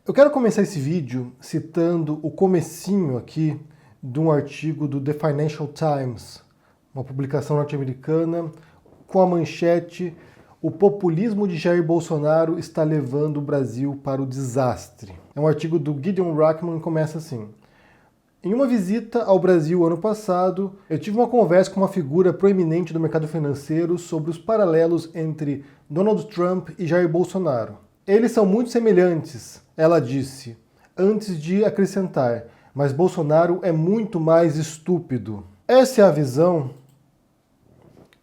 Eu quero começar esse vídeo citando o comecinho aqui de um artigo do The Financial Times, uma publicação norte-americana, com a manchete: "O populismo de Jair Bolsonaro está levando o Brasil para o desastre". É um artigo do Gideon Rachman e começa assim: "Em uma visita ao Brasil ano passado, eu tive uma conversa com uma figura proeminente do mercado financeiro sobre os paralelos entre Donald Trump e Jair Bolsonaro. Eles são muito semelhantes", ela disse, antes de acrescentar: "mas Bolsonaro é muito mais estúpido". Essa é a visão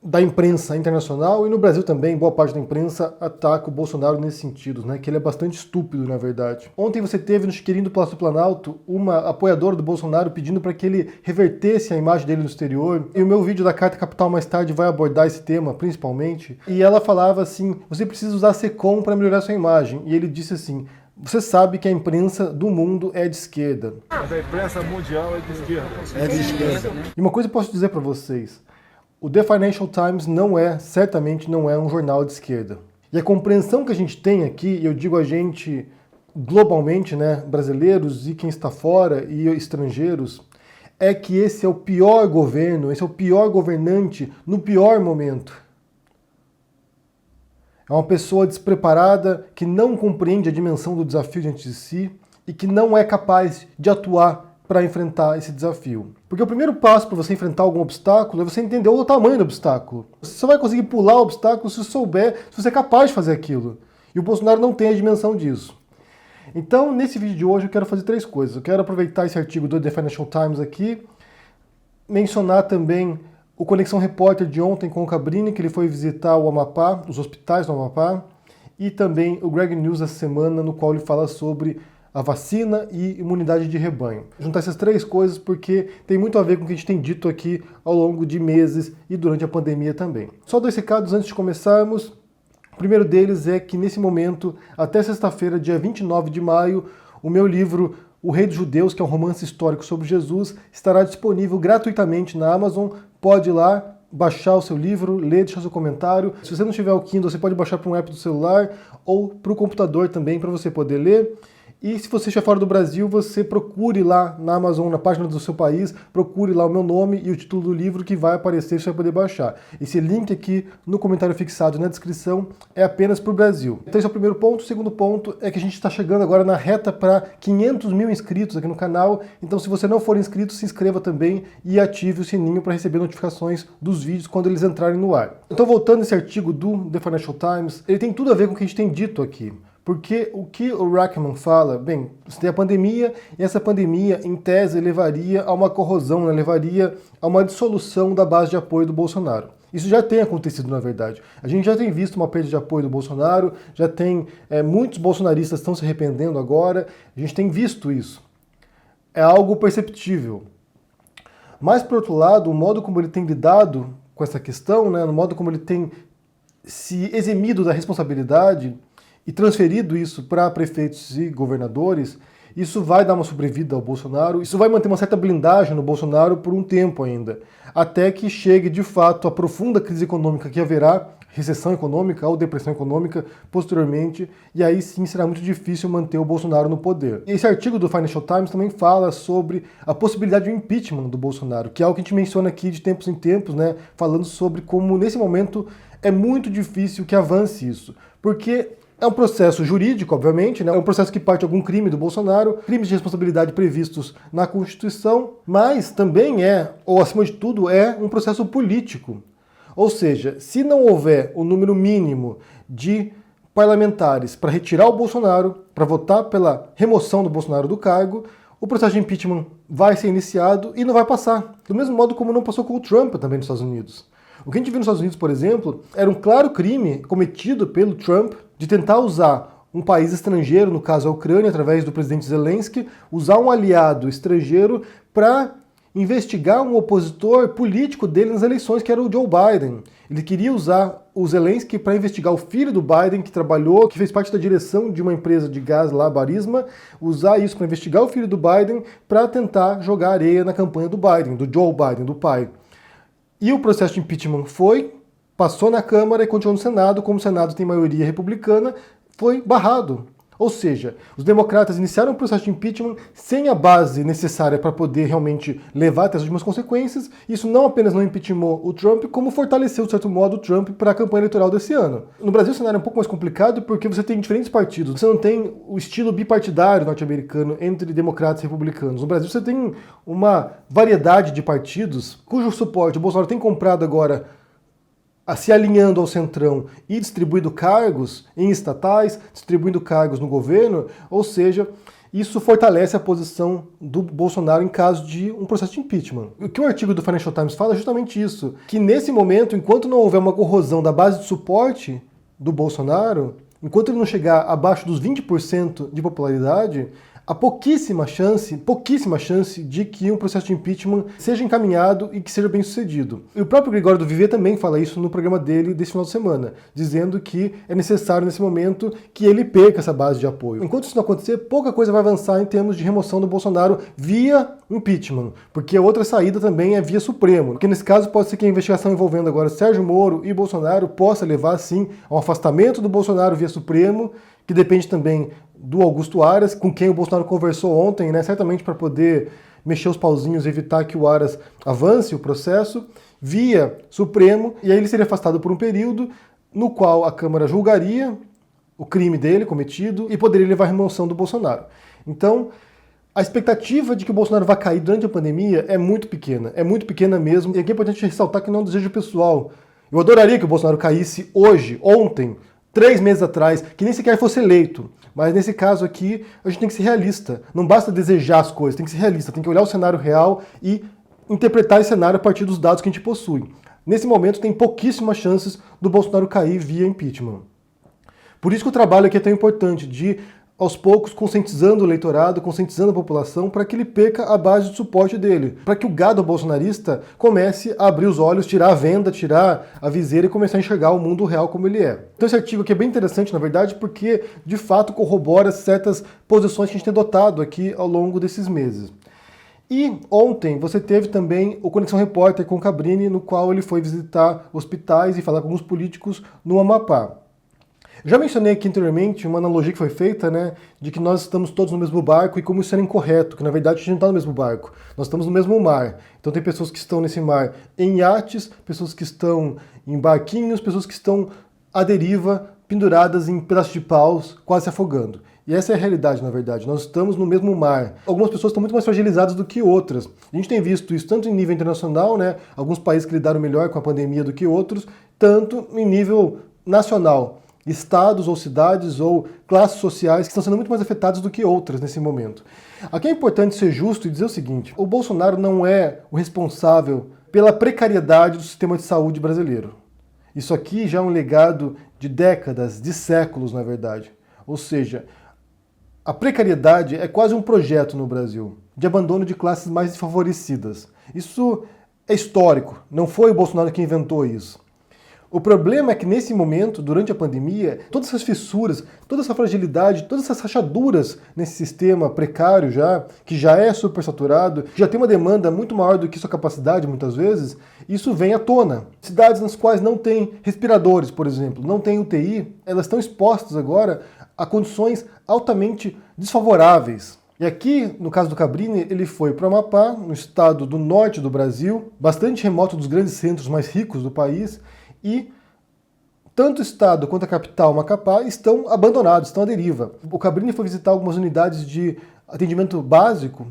da imprensa internacional, e no Brasil também, boa parte da imprensa ataca o Bolsonaro nesse sentido, né, que ele é bastante estúpido, na verdade. Ontem você teve no chiqueirinho do Palácio do Planalto uma apoiadora do Bolsonaro pedindo para que ele revertesse a imagem dele no exterior, e o meu vídeo da Carta Capital mais tarde vai abordar esse tema, principalmente, e ela falava assim: "Você precisa usar a SECOM para melhorar sua imagem", e ele disse assim: "Você sabe que a imprensa do mundo é de esquerda". Mas a imprensa mundial é de esquerda. É de esquerda. E uma coisa eu posso dizer para vocês: o The Financial Times certamente não é um jornal de esquerda. E a compreensão que a gente tem aqui, e eu digo a gente globalmente, né, brasileiros e quem está fora e estrangeiros, é que esse é o pior governo, esse é o pior governante no pior momento. É uma pessoa despreparada que não compreende a dimensão do desafio diante de si e que não é capaz de atuar para enfrentar esse desafio. Porque o primeiro passo para você enfrentar algum obstáculo é você entender o tamanho do obstáculo. Você só vai conseguir pular o obstáculo se souber, se você é capaz de fazer aquilo. E o Bolsonaro não tem a dimensão disso. Então, nesse vídeo de hoje, eu quero fazer três coisas. Eu quero aproveitar esse artigo do The Financial Times aqui, mencionar também o Conexão Repórter de ontem com o Cabrini, que ele foi visitar o Amapá, os hospitais do Amapá, e também o Greg News essa semana, no qual ele fala sobre a vacina e imunidade de rebanho. Juntar essas três coisas porque tem muito a ver com o que a gente tem dito aqui ao longo de meses e durante a pandemia também. Só dois recados antes de começarmos. O primeiro deles é que nesse momento, até sexta-feira, dia 29 de maio, o meu livro O Rei dos Judeus, que é um romance histórico sobre Jesus, estará disponível gratuitamente na Amazon. Pode ir lá, baixar o seu livro, ler, deixar seu comentário. Se você não tiver o Kindle, você pode baixar para um app do celular ou para o computador também, para você poder ler. E se você estiver fora do Brasil, você procure lá na Amazon, na página do seu país, procure lá o meu nome e o título do livro que vai aparecer, você vai poder baixar. Esse link aqui no comentário fixado na descrição é apenas para o Brasil. Então esse é o primeiro ponto. O segundo ponto é que a gente está chegando agora na reta para 500 mil inscritos aqui no canal. Então se você não for inscrito, se inscreva também e ative o sininho para receber notificações dos vídeos quando eles entrarem no ar. Então voltando esse artigo do The Financial Times, ele tem tudo a ver com o que a gente tem dito aqui. Porque o que o Rachman fala, bem, você tem a pandemia, e essa pandemia, em tese, levaria a uma corrosão, né, levaria a uma dissolução da base de apoio do Bolsonaro. Isso já tem acontecido, na verdade. A gente já tem visto uma perda de apoio do Bolsonaro, já tem muitos bolsonaristas estão se arrependendo agora, a gente tem visto isso. É algo perceptível. Mas, por outro lado, o modo como ele tem lidado com essa questão, né, no modo como ele tem se eximido da responsabilidade e transferido isso para prefeitos e governadores, isso vai dar uma sobrevida ao Bolsonaro, isso vai manter uma certa blindagem no Bolsonaro por um tempo ainda, até que chegue de fato a profunda crise econômica que haverá, recessão econômica ou depressão econômica posteriormente, e aí sim será muito difícil manter o Bolsonaro no poder. Esse artigo do Financial Times também fala sobre a possibilidade de um impeachment do Bolsonaro, que é algo que a gente menciona aqui de tempos em tempos, né, falando sobre como nesse momento é muito difícil que avance isso, porque é um processo jurídico, obviamente, né? É um processo que parte de algum crime do Bolsonaro, crimes de responsabilidade previstos na Constituição, mas também ou acima de tudo, é um processo político. Ou seja, se não houver o número mínimo de parlamentares para retirar o Bolsonaro, para votar pela remoção do Bolsonaro do cargo, o processo de impeachment vai ser iniciado e não vai passar. Do mesmo modo como não passou com o Trump também nos Estados Unidos. O que a gente viu nos Estados Unidos, por exemplo, era um claro crime cometido pelo Trump de tentar usar um país estrangeiro, no caso a Ucrânia, através do presidente Zelensky, usar um aliado estrangeiro para investigar um opositor político dele nas eleições, que era o Joe Biden. Ele queria usar o Zelensky para investigar o filho do Biden, que trabalhou, que fez parte da direção de uma empresa de gás lá, Barisma, usar isso para investigar o filho do Biden para tentar jogar areia na campanha do Biden, do Joe Biden, do pai. E o processo de impeachment passou na Câmara e continuou no Senado. Como o Senado tem maioria republicana, foi barrado. Ou seja, os democratas iniciaram um processo de impeachment sem a base necessária para poder realmente levar até as últimas consequências. Isso não apenas não impeachmentou o Trump, como fortaleceu, de certo modo, o Trump para a campanha eleitoral desse ano. No Brasil o cenário é um pouco mais complicado porque você tem diferentes partidos. Você não tem o estilo bipartidário norte-americano entre democratas e republicanos. No Brasil você tem uma variedade de partidos cujo suporte o Bolsonaro tem comprado agora se alinhando ao centrão e distribuindo cargos em estatais, distribuindo cargos no governo, ou seja, isso fortalece a posição do Bolsonaro em caso de um processo de impeachment. O que o artigo do Financial Times fala é justamente isso, que nesse momento, enquanto não houver uma corrosão da base de suporte do Bolsonaro, enquanto ele não chegar abaixo dos 20% de popularidade, há pouquíssima chance de que um processo de impeachment seja encaminhado e que seja bem sucedido. E o próprio Gregório do Vivier também fala isso no programa dele desse final de semana, dizendo que é necessário nesse momento que ele perca essa base de apoio. Enquanto isso não acontecer, pouca coisa vai avançar em termos de remoção do Bolsonaro via impeachment, porque a outra saída também é via Supremo, porque nesse caso pode ser que a investigação envolvendo agora Sérgio Moro e Bolsonaro possa levar, sim, a um afastamento do Bolsonaro via Supremo, que depende também do Augusto Aras, com quem o Bolsonaro conversou ontem, né, certamente para poder mexer os pauzinhos e evitar que o Aras avance o processo, via Supremo, e aí ele seria afastado por um período no qual a Câmara julgaria o crime dele cometido e poderia levar à remoção do Bolsonaro. Então, a expectativa de que o Bolsonaro vá cair durante a pandemia é muito pequena mesmo, e aqui é importante ressaltar que não é um desejo pessoal. Eu adoraria que o Bolsonaro caísse hoje, ontem, 3 meses atrás, que nem sequer fosse eleito. Mas nesse caso aqui, a gente tem que ser realista. Não basta desejar as coisas, tem que ser realista. Tem que olhar o cenário real e interpretar esse cenário a partir dos dados que a gente possui. Nesse momento, tem pouquíssimas chances do Bolsonaro cair via impeachment. Por isso que o trabalho aqui é tão importante, de aos poucos conscientizando o eleitorado, conscientizando a população para que ele perca a base de suporte dele, para que o gado bolsonarista comece a abrir os olhos, tirar a venda, tirar a viseira e começar a enxergar o mundo real como ele é. Então esse artigo aqui é bem interessante, na verdade, porque de fato corrobora certas posições que a gente tem adotado aqui ao longo desses meses. E ontem você teve também o Conexão Repórter com o Cabrini, no qual ele foi visitar hospitais e falar com alguns políticos no Amapá. Já mencionei aqui anteriormente uma analogia que foi feita, né, de que nós estamos todos no mesmo barco e como isso era incorreto, que na verdade a gente não está no mesmo barco, nós estamos no mesmo mar. Então tem pessoas que estão nesse mar em iates, pessoas que estão em barquinhos, pessoas que estão à deriva, penduradas em pedaços de paus, quase se afogando. E essa é a realidade, na verdade. Nós estamos no mesmo mar. Algumas pessoas estão muito mais fragilizadas do que outras. A gente tem visto isso tanto em nível internacional, né, alguns países que lidaram melhor com a pandemia do que outros, tanto em nível nacional. Estados ou cidades ou classes sociais que estão sendo muito mais afetadas do que outras nesse momento. Aqui é importante ser justo e dizer o seguinte: o Bolsonaro não é o responsável pela precariedade do sistema de saúde brasileiro. Isso aqui já é um legado de décadas, de séculos, na verdade. Ou seja, a precariedade é quase um projeto no Brasil, de abandono de classes mais desfavorecidas. Isso é histórico, não foi o Bolsonaro que inventou isso. O problema é que nesse momento, durante a pandemia, todas essas fissuras, toda essa fragilidade, todas essas rachaduras nesse sistema precário já, que já é supersaturado, que já tem uma demanda muito maior do que sua capacidade muitas vezes, isso vem à tona. Cidades nas quais não tem respiradores, por exemplo, não tem UTI, elas estão expostas agora a condições altamente desfavoráveis. E aqui, no caso do Cabrini, ele foi para o Amapá, no estado do norte do Brasil, bastante remoto dos grandes centros mais ricos do país, e tanto o estado quanto a capital, Macapá, estão abandonados, estão à deriva. O Cabrini foi visitar algumas unidades de atendimento básico,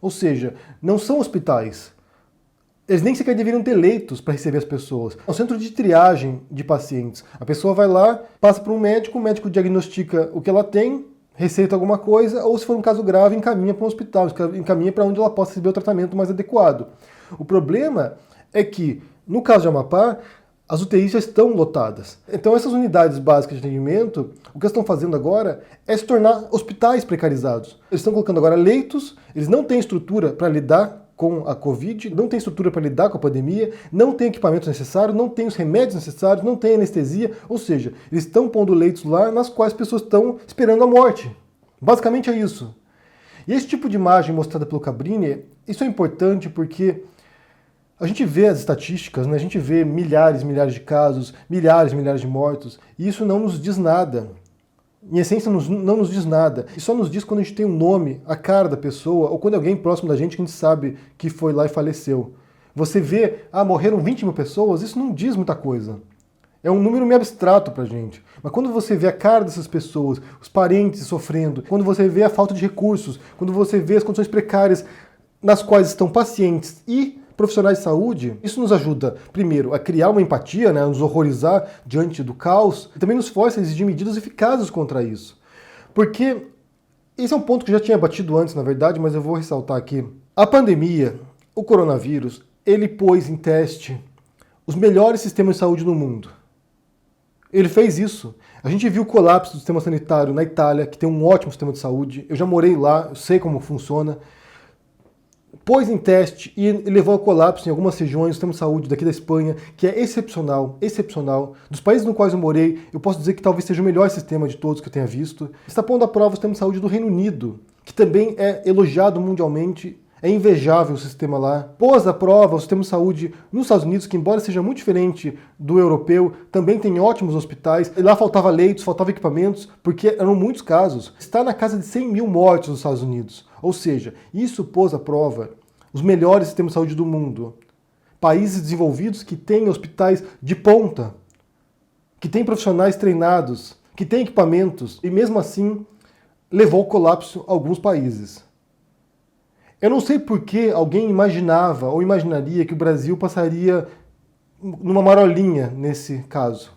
ou seja, não são hospitais. Eles nem sequer deveriam ter leitos para receber as pessoas. É um centro de triagem de pacientes. A pessoa vai lá, passa para um médico, o médico diagnostica o que ela tem, receita alguma coisa, ou se for um caso grave, encaminha para um hospital, encaminha para onde ela possa receber o tratamento mais adequado. O problema é que, no caso de Amapá, as UTIs já estão lotadas. Então essas unidades básicas de atendimento, o que eles estão fazendo agora é se tornar hospitais precarizados. Eles estão colocando agora leitos, eles não têm estrutura para lidar com a Covid, não têm estrutura para lidar com a pandemia, não têm equipamento necessário, não têm os remédios necessários, não têm anestesia, ou seja, eles estão pondo leitos lá nas quais as pessoas estão esperando a morte. Basicamente é isso. E esse tipo de imagem mostrada pelo Cabrini, isso é importante porque a gente vê as estatísticas, né? A gente vê milhares e milhares de casos, milhares e milhares de mortos, e isso não nos diz nada. Em essência, não nos diz nada. E só nos diz quando a gente tem um nome, a cara da pessoa, ou quando é alguém próximo da gente que a gente sabe que foi lá e faleceu. Você vê, morreram 20 mil pessoas, isso não diz muita coisa. É um número meio abstrato pra gente. Mas quando você vê a cara dessas pessoas, os parentes sofrendo, quando você vê a falta de recursos, quando você vê as condições precárias nas quais estão pacientes e profissionais de saúde, isso nos ajuda, primeiro, a criar uma empatia, né, a nos horrorizar diante do caos, e também nos força a exigir medidas eficazes contra isso. Porque esse é um ponto que eu já tinha batido antes, na verdade, mas eu vou ressaltar aqui. A pandemia, o coronavírus, ele pôs em teste os melhores sistemas de saúde no mundo. Ele fez isso. A gente viu o colapso do sistema sanitário na Itália, que tem um ótimo sistema de saúde. Eu já morei lá, eu sei como funciona. Pôs em teste e levou ao colapso em algumas regiões do sistema de saúde daqui da Espanha, que é excepcional, excepcional. Dos países nos quais eu morei, eu posso dizer que talvez seja o melhor sistema de todos que eu tenha visto. Está pondo à prova o sistema de saúde do Reino Unido, que também é elogiado mundialmente. É invejável o sistema lá. Pôs à prova o sistema de saúde nos Estados Unidos, que embora seja muito diferente do europeu, também tem ótimos hospitais. E lá faltava leitos, faltava equipamentos, porque eram muitos casos. Está na casa de 100 mil mortes nos Estados Unidos. Ou seja, isso pôs à prova os melhores sistemas de saúde do mundo. Países desenvolvidos que têm hospitais de ponta, que têm profissionais treinados, que têm equipamentos, e mesmo assim levou ao colapso alguns países. Eu não sei por que alguém imaginava ou imaginaria que o Brasil passaria numa marolinha nesse caso.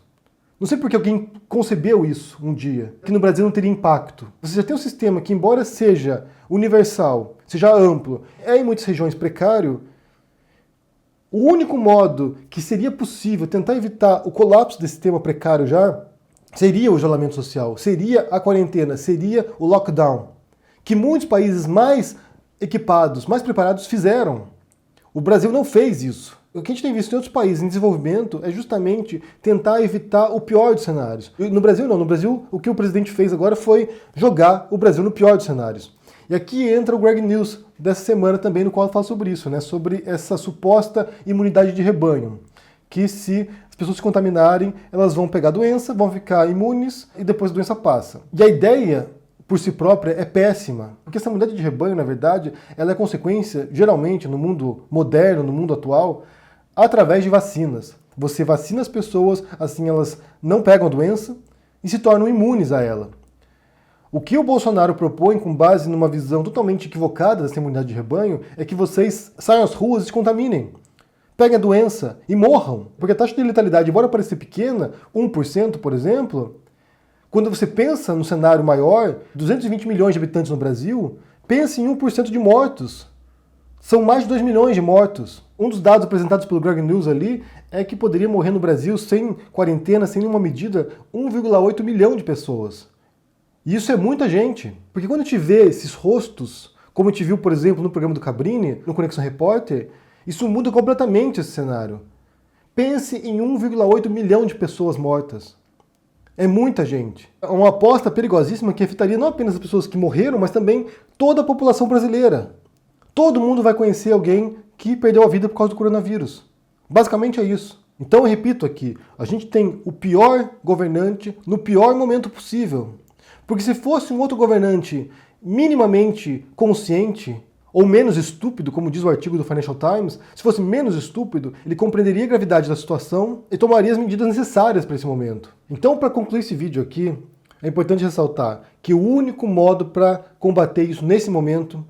Não sei por que alguém concebeu isso um dia, que no Brasil não teria impacto. Você já tem um sistema que, embora seja universal, seja amplo, é em muitas regiões precário. O único modo que seria possível tentar evitar o colapso desse sistema precário já seria o isolamento social, seria a quarentena, seria o lockdown, que muitos países mais equipados, mais preparados fizeram. O Brasil não fez isso. O que a gente tem visto em outros países em desenvolvimento é justamente tentar evitar o pior dos cenários. No Brasil não. No Brasil, o que o presidente fez agora foi jogar o Brasil no pior dos cenários. E aqui entra o Greg News dessa semana também, no qual eu falo sobre isso, né? Sobre essa suposta imunidade de rebanho. Que se as pessoas se contaminarem, elas vão pegar a doença, vão ficar imunes e depois a doença passa. E a ideia por si própria é péssima, porque essa imunidade de rebanho, na verdade, ela é consequência, geralmente, no mundo moderno, no mundo atual, através de vacinas. Você vacina as pessoas, assim elas não pegam a doença e se tornam imunes a ela. O que o Bolsonaro propõe, com base numa visão totalmente equivocada dessa imunidade de rebanho, é que vocês saiam às ruas e se contaminem, peguem a doença e morram. Porque a taxa de letalidade, embora pareça pequena, 1%, por exemplo, quando você pensa no cenário maior, 220 milhões de habitantes no Brasil, pense em 1% de mortos. São mais de 2 milhões de mortos. Um dos dados apresentados pelo Greg News ali é que poderia morrer no Brasil sem quarentena, sem nenhuma medida, 1,8 milhão de pessoas. E isso é muita gente. Porque quando a gente vê esses rostos, como a gente viu, por exemplo, no programa do Cabrini, no Conexão Repórter, isso muda completamente esse cenário. Pense em 1,8 milhão de pessoas mortas. É muita gente. É uma aposta perigosíssima que afetaria não apenas as pessoas que morreram, mas também toda a população brasileira. Todo mundo vai conhecer alguém que perdeu a vida por causa do coronavírus. Basicamente é isso. Então eu repito aqui, a gente tem o pior governante no pior momento possível. Porque se fosse um outro governante minimamente consciente, ou menos estúpido, como diz o artigo do Financial Times, se fosse menos estúpido, ele compreenderia a gravidade da situação e tomaria as medidas necessárias para esse momento. Então, para concluir esse vídeo aqui, é importante ressaltar que o único modo para combater isso nesse momento,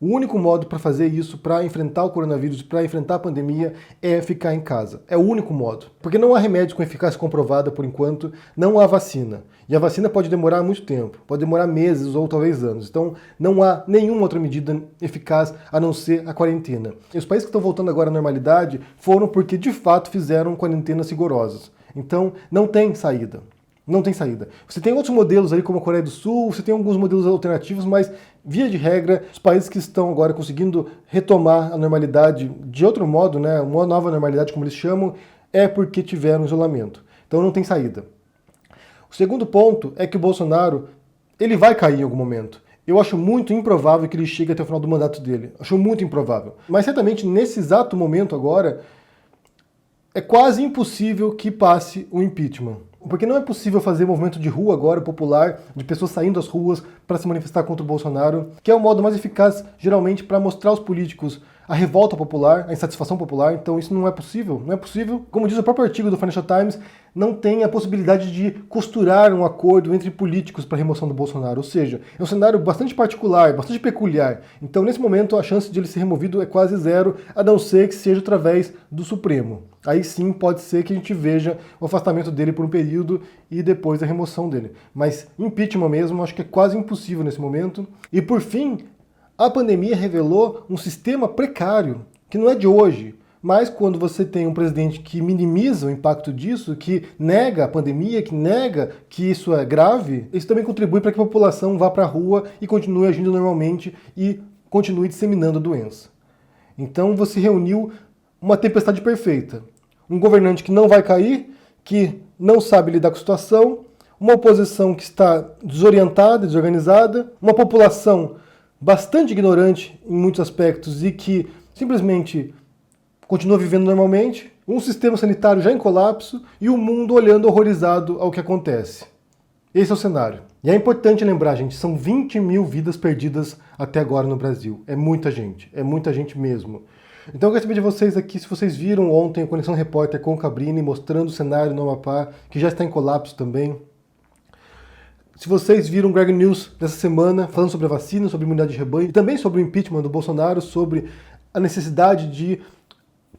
o único modo para fazer isso, para enfrentar o coronavírus, para enfrentar a pandemia, é ficar em casa. É o único modo. Porque não há remédio com eficácia comprovada por enquanto, não há vacina. E a vacina pode demorar muito tempo, pode demorar meses ou talvez anos. Então não há nenhuma outra medida eficaz a não ser a quarentena. E os países que estão voltando agora à normalidade foram porque de fato fizeram quarentenas rigorosas. Então não tem saída. Não tem saída. Você tem outros modelos aí, como a Coreia do Sul, você tem alguns modelos alternativos, mas, via de regra, os países que estão agora conseguindo retomar a normalidade de outro modo, né, uma nova normalidade, como eles chamam, é porque tiveram isolamento. Então não tem saída. O segundo ponto é que o Bolsonaro, ele vai cair em algum momento. Eu acho muito improvável que ele chegue até o final do mandato dele. Acho muito improvável. Mas certamente, nesse exato momento agora, é quase impossível que passe o impeachment. Porque não é possível fazer movimento de rua agora, popular, de pessoas saindo às ruas para se manifestar contra o Bolsonaro, que é o modo mais eficaz, geralmente, para mostrar aos políticos a revolta popular, a insatisfação popular. Então isso não é possível, não é possível. Como diz o próprio artigo do Financial Times, não tem a possibilidade de costurar um acordo entre políticos para a remoção do Bolsonaro. Ou seja, é um cenário bastante particular, bastante peculiar. Então, nesse momento, a chance de ele ser removido é quase zero, a não ser que seja através do Supremo. Aí sim pode ser que a gente veja o afastamento dele por um período e depois a remoção dele. Mas impeachment mesmo, acho que é quase impossível nesse momento. E por fim, a pandemia revelou um sistema precário, que não é de hoje, mas quando você tem um presidente que minimiza o impacto disso, que nega a pandemia, que nega que isso é grave, isso também contribui para que a população vá para a rua e continue agindo normalmente e continue disseminando a doença. Então você reuniu uma tempestade perfeita. Um governante que não vai cair, que não sabe lidar com a situação, uma oposição que está desorientada, desorganizada, uma população bastante ignorante em muitos aspectos e que simplesmente continua vivendo normalmente, um sistema sanitário já em colapso e o mundo olhando horrorizado ao que acontece. Esse é o cenário. E é importante lembrar, gente, são 20 mil vidas perdidas até agora no Brasil. É muita gente mesmo. Então eu quero saber de vocês aqui se vocês viram ontem a Conexão Repórter com o Cabrini mostrando o cenário no Amapá, que já está em colapso também. Se vocês viram o Greg News dessa semana falando sobre a vacina, sobre a imunidade de rebanho, e também sobre o impeachment do Bolsonaro, sobre a necessidade de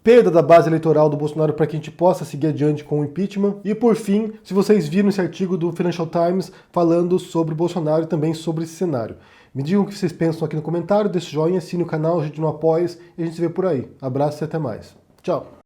perda da base eleitoral do Bolsonaro para que a gente possa seguir adiante com o impeachment. E por fim, se vocês viram esse artigo do Financial Times falando sobre o Bolsonaro e também sobre esse cenário. Me digam o que vocês pensam aqui no comentário, deixe joinha, assine o canal, a gente não apoia e a gente se vê por aí. Abraço e até mais. Tchau!